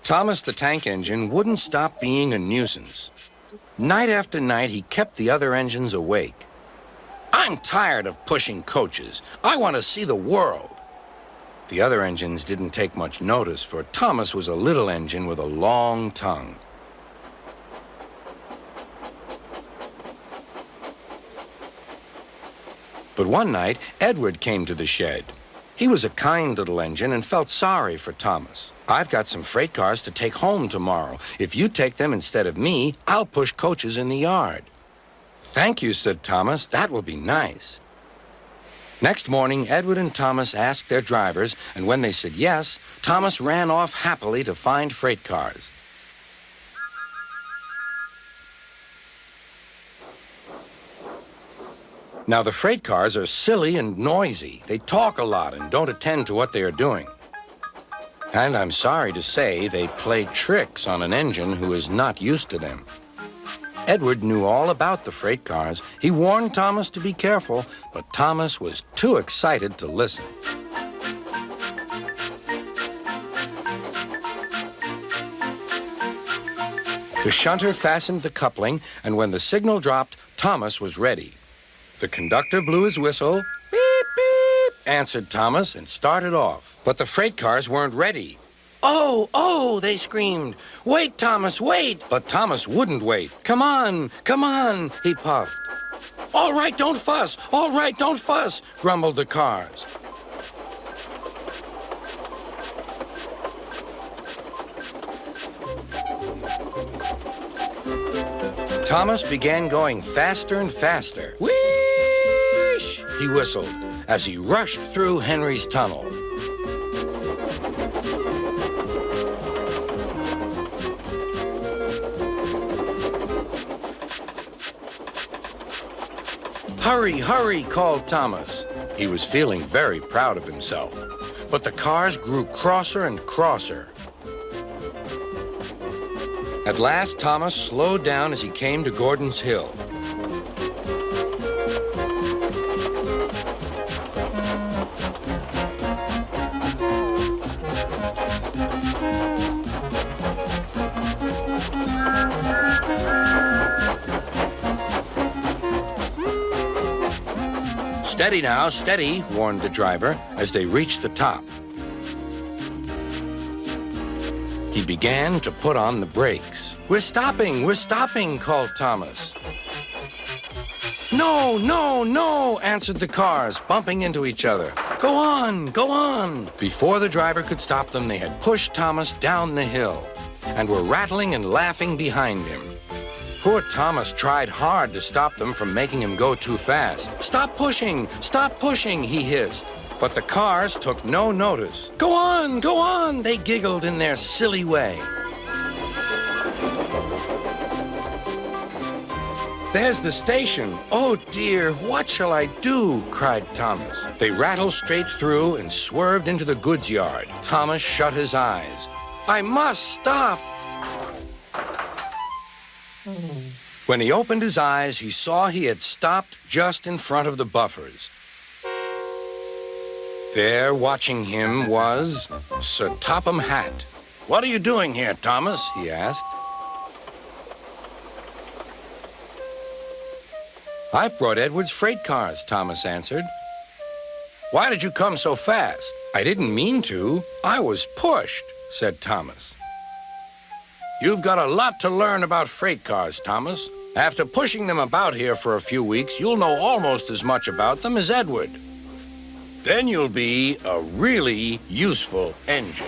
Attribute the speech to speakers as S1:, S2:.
S1: Thomas the Tank Engine wouldn't stop being a nuisance. Night after night, he kept the other engines awake. "I'm tired of pushing coaches. I want to see the world." The other engines didn't take much notice, for Thomas was a little engine with a long tongue. But one night, Edward came to the shed. He was a kind little engine and felt sorry for Thomas. "I've got some freight cars to take home tomorrow. If you take them instead of me, I'll push coaches in the yard." "Thank you," said Thomas. "That will be nice." Next morning, Edward and Thomas asked their drivers, and when they said yes, Thomas ran off happily to find freight cars. Now, the freight cars are silly and noisy. They talk a lot and don't attend to what they are doing. And I'm sorry to say, they play tricks on an engine who is not used to them. Edward knew all about the freight cars. He warned Thomas to be careful, but Thomas was too excited to listen. The shunter fastened the coupling, and when the signal dropped, Thomas was ready. The conductor blew his whistle. "Beep, beep," answered Thomas, and started off. But the freight cars weren't ready. "Oh, oh," they screamed. "Wait, Thomas, wait!" But Thomas wouldn't wait. Come on, he puffed. "All right, don't fuss. All right, don't fuss," grumbled the cars. Thomas began going faster and faster. "Whoosh!" he whistled as he rushed through Henry's tunnel. "Hurry, hurry," called Thomas. He was feeling very proud of himself. But the cars grew crosser and crosser. At last, Thomas slowed down as he came to Gordon's Hill. "Steady now, steady," warned the driver as they reached the top. He began to put on the brakes. We're stopping," called Thomas. "No, no, no," answered the cars, bumping into each other. Go on." Before the driver could stop them, they had pushed Thomas down the hill and were rattling and laughing behind him. Poor Thomas tried hard to stop them from making him go too fast. Stop pushing, he hissed. But the cars took no notice. Go on, they giggled in their silly way. "There's the station. Oh dear, what shall I do?" cried Thomas. They rattled straight through and swerved into the goods yard. Thomas shut his eyes. "I must stop." When he opened his eyes, he saw he had stopped just in front of the buffers. There, watching him, was Sir Topham Hatt. "What are you doing here, Thomas?" he asked. "I've brought Edward's freight cars," Thomas answered. "Why did you come so fast?" "I didn't mean to. I was pushed," said Thomas. "You've got a lot to learn about freight cars, Thomas. After pushing them about here for a few weeks, you'll know almost as much about them as Edward. Then you'll be a really useful engine."